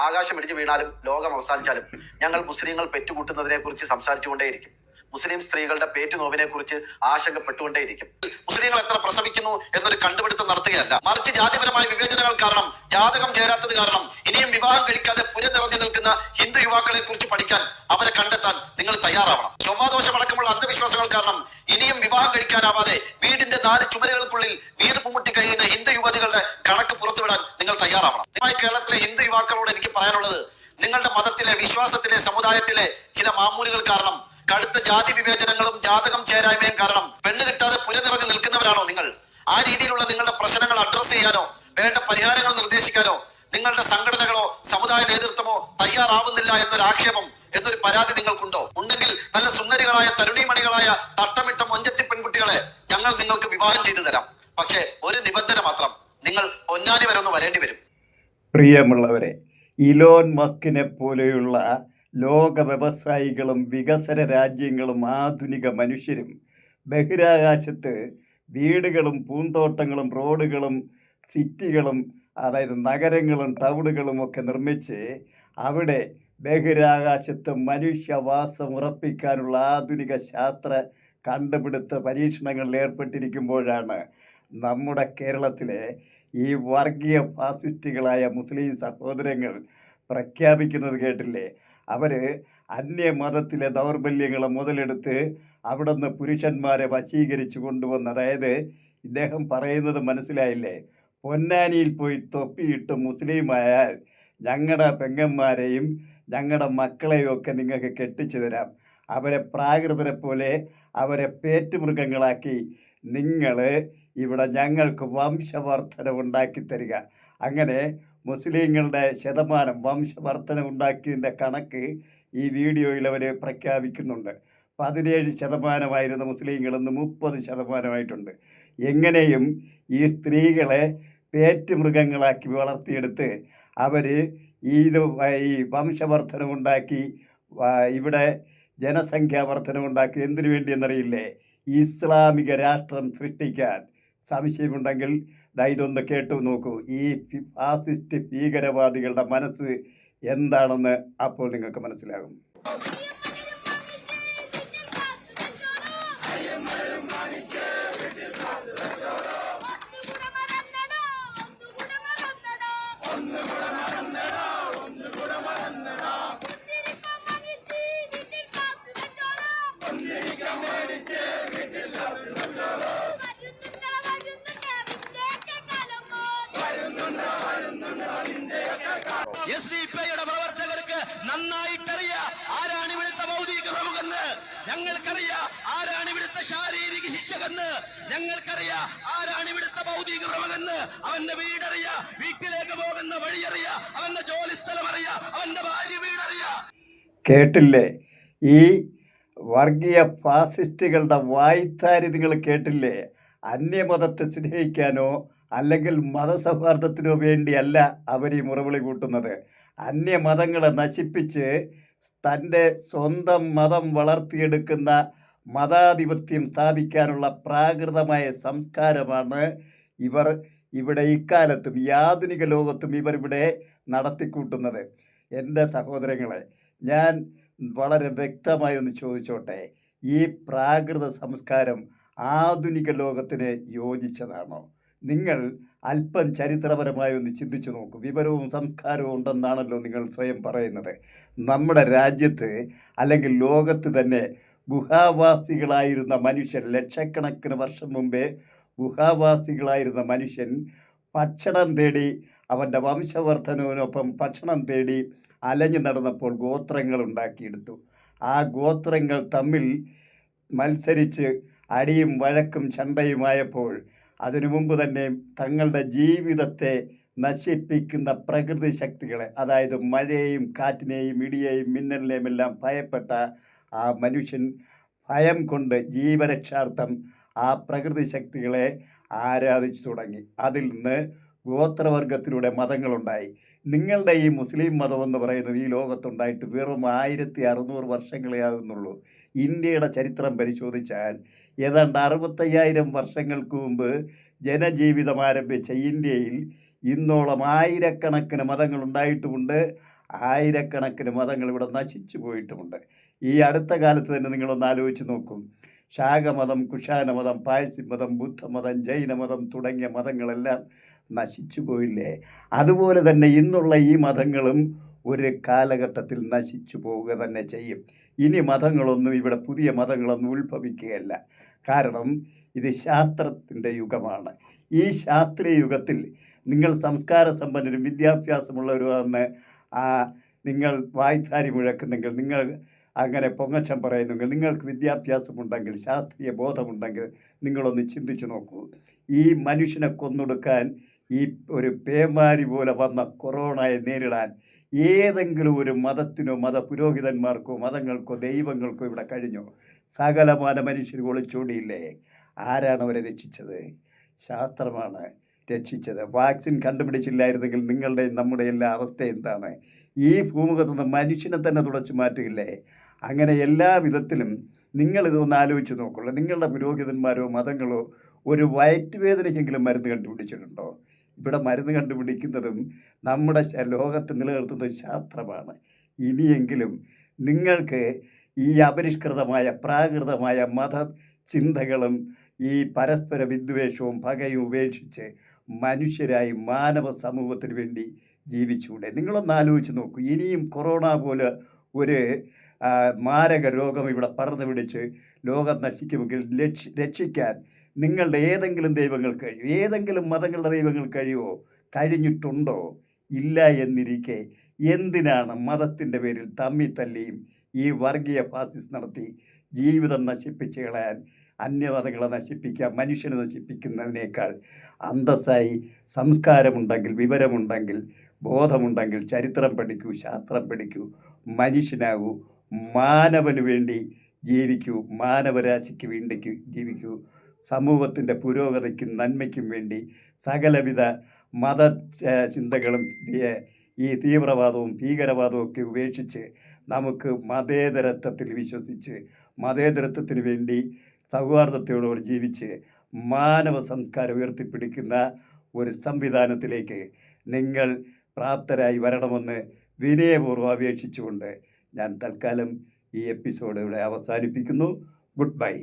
ആകാശം ഇടിഞ്ഞു വീണാലും ലോകം അവസാനിച്ചാലും ഞങ്ങൾ മുസ്ലിങ്ങൾ പെറ്റുകൂട്ടുന്നതിനെ കുറിച്ച് സംസാരിച്ചുകൊണ്ടേയിരിക്കും. മുസ്ലിം സ്ത്രീകളുടെ പേറ്റുനോവിനെ കുറിച്ച് ആശങ്കപ്പെട്ടുകൊണ്ടേയിരിക്കും. മുസ്ലിങ്ങൾ എത്ര പ്രസവിക്കുന്നു എന്നൊരു കണ്ടുപിടുത്തം നടത്തുകയല്ല, മറിച്ച് ജാതിപരമായ വിവേചനങ്ങൾ കാരണം, ജാതകം ചേരാത്തത് കാരണം ഇനിയും വിവാഹം കഴിക്കാതെ പുരനിറഞ്ഞു നിൽക്കുന്ന ഹിന്ദു യുവാക്കളെ കുറിച്ച് പഠിക്കാൻ, അവരെ കണ്ടെത്താൻ നിങ്ങൾ തയ്യാറാവണം. ചൊവ്വാദോഷമടക്കമുള്ള അന്ധവിശ്വാസങ്ങൾ കാരണം ഇനിയും വിവാഹം കഴിക്കാനാവാതെ വീടിന്റെ 4 ചുമരുകൾക്കുള്ളിൽ വീർപ്പ് മുട്ടി കഴിയുന്ന ഹിന്ദു യുവതികളുടെ കണക്ക് പുറത്തുവിടാൻ നിങ്ങൾ തയ്യാറാവണം. കേരളത്തിലെ ഹിന്ദു യുവാക്കളോട് എനിക്ക് പറയാനുള്ളത്, നിങ്ങളുടെ മതത്തിലെ, വിശ്വാസത്തിലെ, സമുദായത്തിലെ ചില മാമൂലുകൾ കാരണം, കടുത്ത ജാതി വിവേചനങ്ങളും ജാതകം ചേരായ്മയും കാരണം പെണ്ണ് കിട്ടാതെ പുരനിറഞ്ഞു നിൽക്കുന്നവരാണോ നിങ്ങൾ? ആ രീതിയിലുള്ള നിങ്ങളുടെ പ്രശ്നങ്ങൾ അഡ്രസ് ചെയ്യാനോ വേണ്ട പരിഹാരങ്ങൾ നിർദ്ദേശിക്കാനോ നിങ്ങളുടെ സംഘടനകളോ സമുദായ നേതൃത്വമോ തയ്യാറാവുന്നില്ല എന്നൊരു ആക്ഷേപം, എന്നൊരു പരാതി നിങ്ങൾക്കുണ്ടോ? ഉണ്ടെങ്കിൽ നല്ല സുന്ദരികളായ തരുണീമണികളായ തട്ടമിട്ട മൊഞ്ചത്തി പെൺകുട്ടികളെ ഞങ്ങൾ നിങ്ങൾക്ക് വിവാഹം ചെയ്തു തരാം. പക്ഷേ ഒരു നിബന്ധന മാത്രം, നിങ്ങൾ പൊന്നാനി വരെ ഒന്ന് വരേണ്ടി വരും. പ്രിയമുള്ളവരെ, ഇലോൺ മസ്കിനെ പോലെയുള്ള ലോക വ്യവസായികളും വികസന രാജ്യങ്ങളും ആധുനിക മനുഷ്യരും ബഹിരാകാശത്ത് വീടുകളും പൂന്തോട്ടങ്ങളും റോഡുകളും സിറ്റികളും, അതായത് നഗരങ്ങളും ടൗണുകളും ഒക്കെ നിർമ്മിച്ച് അവിടെ ബഹിരാകാശത്ത് മനുഷ്യവാസം ഉറപ്പിക്കാനുള്ള ആധുനിക ശാസ്ത്ര കണ്ടുപിടുത്ത പരീക്ഷണങ്ങളിൽ ഏർപ്പെട്ടിരിക്കുമ്പോഴാണ് നമ്മുടെ കേരളത്തിലെ ഈ വർഗീയ ഫാസിസ്റ്റുകളായ മുസ്ലിം സഹോദരങ്ങൾ പ്രഖ്യാപിക്കുന്നത് കേട്ടില്ലേ? അവർ അന്യമതത്തിലെ ദൗർബല്യങ്ങളെ മുതലെടുത്ത് അവിടെ നിന്ന് പുരുഷന്മാരെ വശീകരിച്ചു കൊണ്ടുവന്ന്, അതായത് ഇദ്ദേഹം പറയുന്നത് മനസ്സിലായില്ലേ? പൊന്നാനിയിൽ പോയി തൊപ്പിയിട്ട് മുസ്ലിമായാൽ ഞങ്ങളുടെ പെങ്ങന്മാരെയും ഞങ്ങളുടെ മക്കളെയും ഒക്കെ നിങ്ങൾക്ക് കെട്ടിച്ചു തരാം, അവരെ പ്രാകൃതരെ പോലെ അവരെ പേറ്റുമൃഗങ്ങളാക്കി നിങ്ങൾ ഇവിടെ ഞങ്ങൾക്ക് വംശവർദ്ധന ഉണ്ടാക്കി തരിക. അങ്ങനെ മുസ്ലിങ്ങളുടെ ശതമാനം വംശവർദ്ധന ഉണ്ടാക്കിയതിൻ്റെ കണക്ക് ഈ വീഡിയോയിൽ അവർ പ്രഖ്യാപിക്കുന്നുണ്ട്. 17% മുസ്ലിങ്ങൾ ഇന്ന് 30% എങ്ങനെയും ഈ സ്ത്രീകളെ പേറ്റുമൃഗങ്ങളാക്കി വളർത്തിയെടുത്ത് അവർ ഈ വംശവർദ്ധനം ഉണ്ടാക്കി ഇവിടെ ജനസംഖ്യാവർദ്ധനം ഉണ്ടാക്കി എന്തിനു വേണ്ടിയെന്നറിയില്ലേ? ഇസ്ലാമിക രാഷ്ട്രം സൃഷ്ടിക്കാൻ. സംശയമുണ്ടെങ്കിൽ ഇതൊന്ന് കേട്ടു നോക്കൂ. ഈ ഫാസിസ്റ്റ് ഭീകരവാദികളുടെ മനസ്സ് എന്താണെന്ന് അപ്പോൾ നിങ്ങൾക്ക് മനസ്സിലാകും. SDPയുടെ പ്രവർത്തകർക്ക് നന്നായിട്ടറിയാം ആരാണ് ഇവിടുത്തെ ഭൗതിക പ്രമുഖെന്ന്. ഞങ്ങൾക്കറിയാം ആരാണ് ഇവിടുത്തെ ശാരീരിക ശിക്ഷകെന്ന്. ഞങ്ങൾക്കറിയാം ആരാണ് ഇവിടുത്തെ ഭൗതിക പ്രമുഖെന്ന്. അവന്റെ വീടറിയാം, വീട്ടിലേക്ക് പോകുന്ന വഴിയറിയാം, അവന്റെ ജോലി സ്ഥലം അറിയാം, അവന്റെ ഭാര്യ വീടറിയാം. കേട്ടില്ലേ? ഈ വർഗീയ ഫാസിസ്റ്റുകളുടെ വായ്ത്താരി നിങ്ങൾ കേട്ടില്ലേ? അന്യമതത്തെ സ്നേഹിക്കാനോ അല്ലെങ്കിൽ മതസൗഹാർദ്ദത്തിനോ വേണ്ടിയല്ല അവർ ഈ മുറവിളി കൂട്ടുന്നത്. അന്യമതങ്ങളെ നശിപ്പിച്ച് തൻ്റെ സ്വന്തം മതം വളർത്തിയെടുക്കുന്ന മതാധിപത്യം സ്ഥാപിക്കാനുള്ള പ്രാകൃതമായ സംസ്കാരമാണ് ഇവർ ഇവിടെ ഇക്കാലത്തും ഈ ആധുനിക ലോകത്തും ഇവരിവിടെ നടത്തിക്കൂട്ടുന്നത്. എൻ്റെ സഹോദരങ്ങളെ, ഞാൻ വളരെ വ്യക്തമായി ഒന്ന് ചോദിച്ചോട്ടെ, ഈ പ്രാകൃത സംസ്കാരം ആധുനിക ലോകത്തിന് യോജിച്ചതാണോ? നിങ്ങൾ അല്പം ചരിത്രപരമായി ഒന്ന് ചിന്തിച്ചു നോക്കൂ. വിവരവും സംസ്കാരവും ഉണ്ടെന്നാണല്ലോ നിങ്ങൾ സ്വയം പറയുന്നത്. നമ്മുടെ രാജ്യത്ത് അല്ലെങ്കിൽ ലോകത്ത് തന്നെ ഗുഹാവാസികളായിരുന്ന മനുഷ്യൻ, ലക്ഷക്കണക്കിന് വർഷം മുമ്പേ ഗുഹാവാസികളായിരുന്ന മനുഷ്യൻ ഭക്ഷണം തേടി, അവൻ്റെ വംശവർദ്ധനവിനൊപ്പം ഭക്ഷണം തേടി അലഞ്ഞു നടന്നപ്പോൾ ഗോത്രങ്ങൾ ഉണ്ടാക്കിയെടുത്തു. ആ ഗോത്രങ്ങൾ തമ്മിൽ മത്സരിച്ച് അടിയും വഴക്കും ചണ്ടയുമായപ്പോൾ അതിനു മുമ്പ് തന്നെ തങ്ങളുടെ ജീവിതത്തെ നശിപ്പിക്കുന്ന പ്രകൃതി ശക്തികളെ, അതായത് മഴയെയും കാറ്റിനെയും ഇടിയെയും മിന്നലിനെയും എല്ലാം ഭയപ്പെട്ട ആ മനുഷ്യൻ ഭയം കൊണ്ട് ജീവരക്ഷാർത്ഥം ആ പ്രകൃതി ശക്തികളെ ആരാധിച്ചു തുടങ്ങി. അതിൽ നിന്ന് ഗോത്രവർഗത്തിലൂടെ മതങ്ങളുണ്ടായി. നിങ്ങളുടെ ഈ മുസ്ലിം മതമെന്ന് പറയുന്നത് ഈ ലോകത്തുണ്ടായിട്ട് വെറും 1600 വർഷങ്ങളേ ആകുന്നുള്ളൂ. ഇന്ത്യയുടെ ചരിത്രം പരിശോധിച്ചാൽ ഏതാണ്ട് 65,000 വർഷങ്ങൾക്ക് മുമ്പ് ജനജീവിതം ആരംഭിച്ച ഇന്ത്യയിൽ ഇന്നോളം ആയിരക്കണക്കിന് മതങ്ങൾ ഉണ്ടായിട്ടുമുണ്ട്. ആയിരക്കണക്കിന് മതങ്ങൾ ഇവിടെ നശിച്ചു പോയിട്ടുമുണ്ട്. ഈ അടുത്ത കാലത്ത് തന്നെ നിങ്ങളൊന്ന് ആലോചിച്ച് നോക്കും. ശാഖമതം, കുഷാനമതം, പാഴ്സിമതം, ബുദ്ധമതം, ജൈനമതം തുടങ്ങിയ മതങ്ങളെല്ലാം നശിച്ചു പോയില്ലേ? അതുപോലെ തന്നെ ഇന്നുള്ള ഈ മതങ്ങളും ഒരു കാലഘട്ടത്തിൽ നശിച്ചു പോവുക തന്നെ ചെയ്യും. ഇനി മതങ്ങളൊന്നും ഇവിടെ പുതിയ മതങ്ങളൊന്നും ഉത്ഭവിക്കുകയല്ല. കാരണം ഇത് ശാസ്ത്രത്തിൻ്റെ യുഗമാണ്. ഈ ശാസ്ത്രീയ യുഗത്തിൽ നിങ്ങൾ സംസ്കാര സമ്പന്നരും വിദ്യാഭ്യാസമുള്ളവരുമാണെന്ന് നിങ്ങൾ വായ്ത്താരി മുഴക്കുന്നെങ്കിൽ, നിങ്ങൾ അങ്ങനെ പൊങ്ങച്ചം പറയുന്നെങ്കിൽ, നിങ്ങൾക്ക് വിദ്യാഭ്യാസമുണ്ടെങ്കിൽ, ശാസ്ത്രീയ ബോധമുണ്ടെങ്കിൽ നിങ്ങളൊന്ന് ചിന്തിച്ചു നോക്കൂ. ഈ മനുഷ്യനെ കൊന്നൊടുക്കാൻ ഈ ഒരു പേമാരി പോലെ വന്ന കൊറോണയെ നേരിടാൻ ഏതെങ്കിലും ഒരു മതത്തിനോ മതപുരോഹിതന്മാർക്കോ മതങ്ങൾക്കോ ദൈവങ്ങൾക്കോ ഇവിടെ കഴിഞ്ഞോ? സകലമാന മനുഷ്യർ ഒളിച്ചോടിയില്ലേ? ആരാണ് അവരെ രക്ഷിച്ചത്? ശാസ്ത്രമാണ് രക്ഷിച്ചത്. വാക്സിൻ കണ്ടുപിടിച്ചില്ലായിരുന്നെങ്കിൽ നിങ്ങളുടെ നമ്മുടെ എല്ലാ അവസ്ഥ എന്താണ്? ഈ ഭൂമുഖത്തു നിന്ന് മനുഷ്യനെ തന്നെ തുടച്ചു മാറ്റുകയില്ലേ? അങ്ങനെ എല്ലാ വിധത്തിലും നിങ്ങളിതൊന്ന് ആലോചിച്ച് നോക്കുള്ളൂ. നിങ്ങളുടെ പുരോഹിതന്മാരോ മതങ്ങളോ ഒരു വയറ്റുവേദനയ്ക്കെങ്കിലും മരുന്ന് കണ്ടുപിടിച്ചിട്ടുണ്ടോ? ഇവിടെ മരുന്ന് കണ്ടുപിടിക്കുന്നതും നമ്മുടെ ലോകത്ത് നിലനിർത്തുന്നത് ശാസ്ത്രമാണ്. ഇനിയെങ്കിലും നിങ്ങൾക്ക് ഈ അപരിഷ്കൃതമായ പ്രാകൃതമായ മതചിന്തകളും ഈ പരസ്പര വിദ്വേഷവും പകയും ഉപേക്ഷിച്ച് മനുഷ്യരായി മാനവ സമൂഹത്തിന് വേണ്ടി ജീവിച്ചുകൂടെ? നിങ്ങളൊന്ന് ആലോചിച്ച് നോക്കൂ. ഇനിയും കൊറോണ പോലെ ഒരു മാരക രോഗം ഇവിടെ പടർന്നു പിടിച്ച് ലോകം നശിക്കുമെങ്കിൽ രക്ഷിക്കാൻ നിങ്ങളുടെ ഏതെങ്കിലും ദൈവങ്ങൾ കഴിയും? ഏതെങ്കിലും മതങ്ങളുടെ ദൈവങ്ങൾ കഴിയുമോ? കഴിഞ്ഞിട്ടുണ്ടോ? ഇല്ല എന്നിരിക്കെ എന്തിനാണ് മതത്തിൻ്റെ പേരിൽ തമ്മിത്തല്ലിയും ഈ വർഗീയ ഫാസിസ്റ്റ് നടത്തി ജീവിതം നശിപ്പിച്ച് കളയാൻ, അന്യമതങ്ങളെ നശിപ്പിക്കുക, മനുഷ്യനെ നശിപ്പിക്കുന്നതിനേക്കാൾ അന്തസ്സായി സംസ്കാരമുണ്ടെങ്കിൽ, വിവരമുണ്ടെങ്കിൽ, ബോധമുണ്ടെങ്കിൽ ചരിത്രം പഠിക്കൂ, ശാസ്ത്രം പഠിക്കൂ, മനുഷ്യനാകൂ, മാനവന് വേണ്ടി ജീവിക്കൂ, മാനവരാശിക്ക് വേണ്ടി ജീവിക്കൂ, സമൂഹത്തിൻ്റെ പുരോഗതിക്കും നന്മയ്ക്കും വേണ്ടി സകലവിധ മത ചിന്തകളും ഈ തീവ്രവാദവും ഭീകരവാദവും ഒക്കെ ഉപേക്ഷിച്ച് നമുക്ക് മതേതരത്വത്തിൽ വിശ്വസിച്ച് മതേതരത്വത്തിന് വേണ്ടി സൗഹാർദ്ദത്തോടുകൂടി ജീവിച്ച് മാനവ സംസ്കാരം ഉയർത്തിപ്പിടിക്കുന്ന ഒരു സംവിധാനത്തിലേക്ക് നിങ്ങൾ പ്രാപ്തരായി വരണമെന്ന് വിനയപൂർവ്വം അപേക്ഷിച്ചുകൊണ്ട് ഞാൻ തൽക്കാലം ഈ എപ്പിസോഡ് ഇവിടെ അവസാനിപ്പിക്കുന്നു. Good bye.